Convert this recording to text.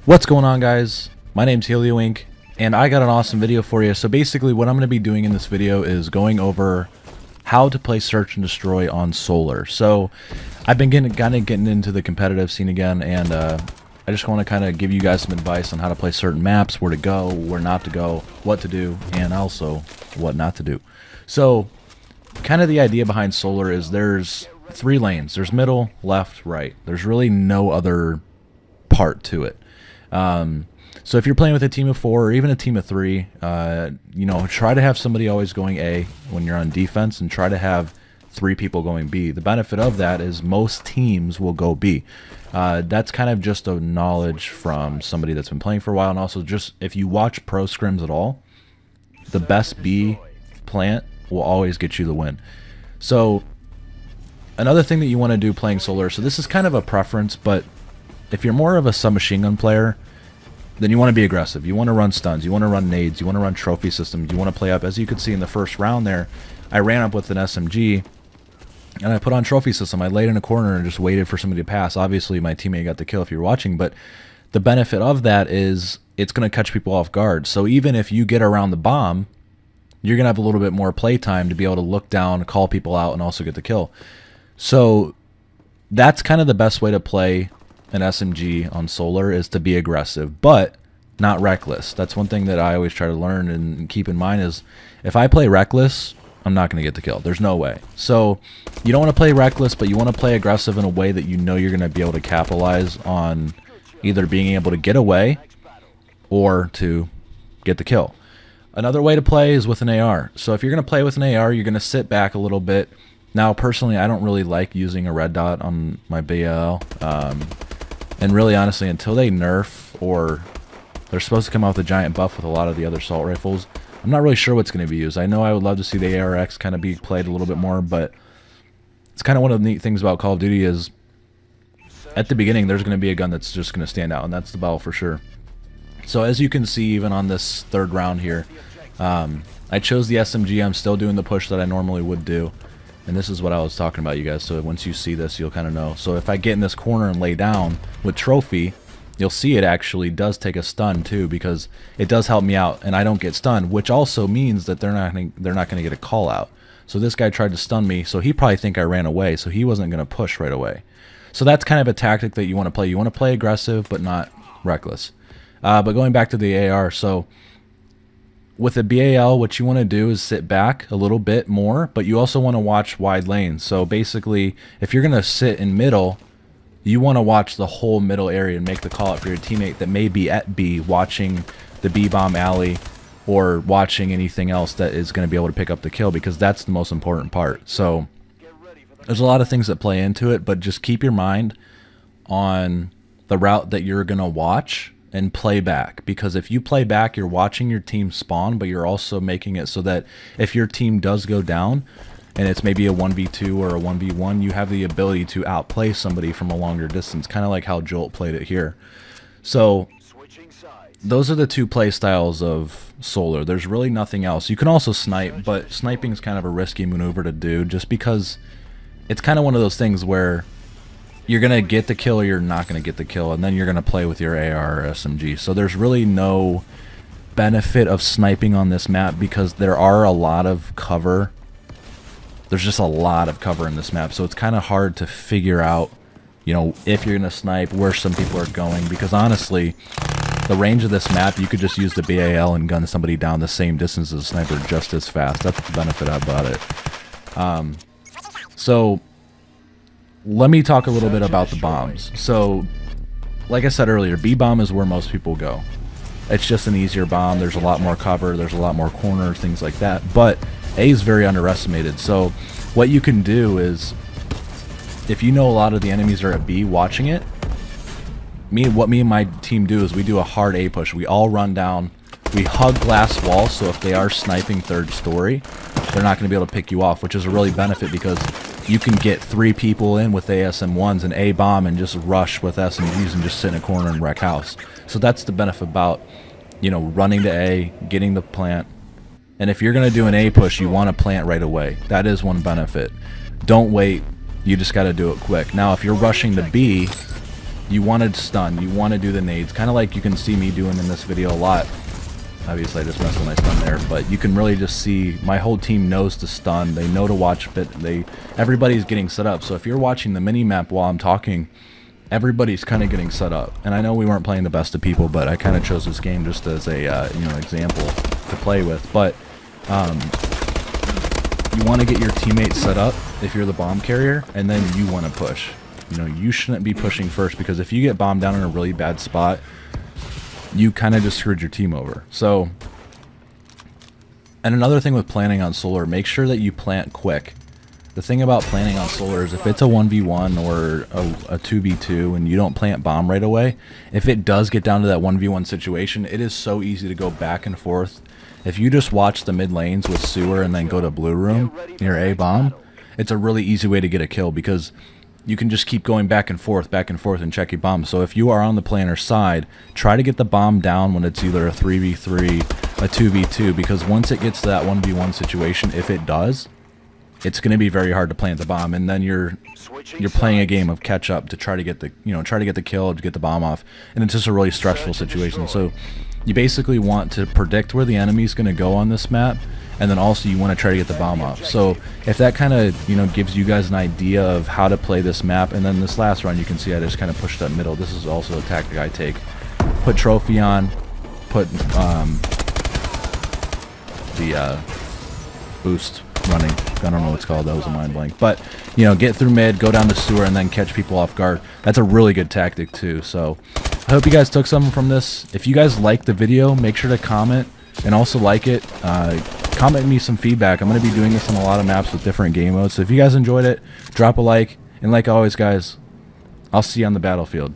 What's going on, guys? My name's Helio Inc. and I got an awesome video for you. So basically what I'm going to be doing in this video is going over how to play search and destroy on solar. So I've been getting into the competitive scene again, and I just want to kind of give you guys some advice on how to play certain maps, where to go, where not to go, what to do, and also what not to do. So kind of the idea behind solar is there's 3 lanes. There's middle, left, right. There's really no other part to it. So if you're playing with a team of 4 or even a team of 3, you know, try to have somebody always going A when you're on defense, and try to have 3 people going B. The benefit of that is most teams will go B. That's kind of just a knowledge from somebody that's been playing for a while, and also just if you watch pro scrims at all, the best B plant will always get you the win. So another thing that you want to do playing solar, so this is kind of a preference, but if you're more of a submachine gun player, then you want to be aggressive. You want to run stuns, you want to run nades, you want to run trophy systems, you want to play up. As you could see in the first round there, I ran up with an SMG and I put on trophy system. I laid in a corner and just waited for somebody to pass. Obviously my teammate got the kill if you're watching, but the benefit of that is it's going to catch people off guard. So even if you get around the bomb, you're going to have a little bit more play time to be able to look down, call people out, and also get the kill. So that's kind of the best way to play an SMG on solar, is to be aggressive, but not reckless. That's one thing that I always try to learn and keep in mind is if I play reckless, I'm not going to get the kill. There's no way. So you don't want to play reckless, but you want to play aggressive in a way that you know you're going to be able to capitalize on either being able to get away or to get the kill. Another way to play is with an AR. So if you're going to play with an AR, you're going to sit back a little bit. Now, personally, I don't really like using a red dot on my BL. And really, honestly, until they nerf, or they're supposed to come out with a giant buff with a lot of the other assault rifles, I'm not really sure what's going to be used. I know I would love to see the ARX kind of be played a little bit more, but it's kind of one of the neat things about Call of Duty is at the beginning there's going to be a gun that's just going to stand out, and that's the Bell for sure. So as you can see, even on this 3rd round here, I chose the SMG. I'm still doing the push that I normally would do. And this is what I was talking about, you guys, so once you see this, you'll kind of know. So if I get in this corner and lay down with trophy, you'll see it actually does take a stun too, because it does help me out, and I don't get stunned, which also means that they're not going to get a call out. So this guy tried to stun me, so he probably think I ran away, so he wasn't going to push right away. So that's kind of a tactic that you want to play. You want to play aggressive, but not reckless. But going back to the AR, so with a BAL, what you want to do is sit back a little bit more, but you also want to watch wide lanes. So basically, if you're going to sit in middle, you want to watch the whole middle area and make the call out for your teammate that may be at B, watching the B-bomb alley or watching anything else that is going to be able to pick up the kill, because that's the most important part. So there's a lot of things that play into it, but just keep your mind on the route that you're going to watch and play back, because if you play back, you're watching your team spawn, but you're also making it so that if your team does go down and it's maybe a 1v2 or a 1v1, you have the ability to outplay somebody from a longer distance, kind of like how Jolt played it here. So those are the 2 play styles of solar. There's really nothing else. You can also snipe, but sniping is kind of a risky maneuver to do, just because it's kind of one of those things where you're going to get the kill or you're not going to get the kill, and then you're going to play with your AR or SMG. So there's really no benefit of sniping on this map, because there are a lot of cover. There's just a lot of cover in this map, so it's kind of hard to figure out, you know, if you're going to snipe, where some people are going, because honestly, the range of this map, you could just use the BAL and gun somebody down the same distance as a sniper just as fast. That's the benefit about it. So let me talk a little bit about the bombs. So, like I said earlier, B-bomb is where most people go. It's just an easier bomb. There's a lot more cover. There's a lot more corners, things like that. But A is very underestimated. So, what you can do is, if you know a lot of the enemies are at B watching it, what me and my team do is we do a hard A push. We all run down. We hug glass walls, so if they are sniping 3rd story, they're not going to be able to pick you off, which is a really benefit, because you can get 3 people in with ASM1s and A-bomb and just rush with SMGs and just sit in a corner and wreck house. So that's the benefit about, you know, running to A, getting the plant. And if you're going to do an A push, you want to plant right away. That is one benefit. Don't wait. You just got to do it quick. Now, if you're rushing to B, you want to stun, you want to do the nades, kind of like you can see me doing in this video a lot. Obviously I just messed with my stun there, but you can really just see my whole team knows to stun, they know to watch, but everybody's getting set up. So if you're watching the mini map while I'm talking, everybody's kind of getting set up. And I know we weren't playing the best of people, but I kind of chose this game just as a you know, example to play with. But you want to get your teammates set up if you're the bomb carrier, and then you want to push. You know, you shouldn't be pushing first, because if you get bombed down in a really bad spot, you kind of just screwed your team over. So, and another thing with planning on solar, make sure that you plant quick. The thing about planning on solar is if it's a 1v1 or a 2v2 and you don't plant bomb right away, if it does get down to that 1v1 situation, it is so easy to go back and forth. If you just watch the mid lanes with sewer and then go to blue room near A bomb, it's a really easy way to get a kill, because you can just keep going back and forth and check your bomb. So if you are on the planner side, try to get the bomb down when it's either a 3v3, a 2v2, because once it gets to that 1v1 situation, if it does, it's going to be very hard to plant the bomb, and then you're playing a game of catch up to try to get the kill, to get the bomb off, and it's just a really stressful situation. So you basically want to predict where the enemy's going to go on this map, and then also you want to try to get the bomb off. So if that kind of, you know, gives you guys an idea of how to play this map, and then this last round you can see I just kind of pushed up middle. This is also a tactic I take. Put trophy on, put the boost running. I don't know what it's called, that was a mind blank. But, you know, get through mid, go down to sewer, and then catch people off guard. That's a really good tactic too. So I hope you guys took something from this. If you guys liked the video, make sure to comment and also like it. Comment me some feedback. I'm going to be doing this on a lot of maps with different game modes. So if you guys enjoyed it, drop a like. And like always, guys, I'll see you on the battlefield.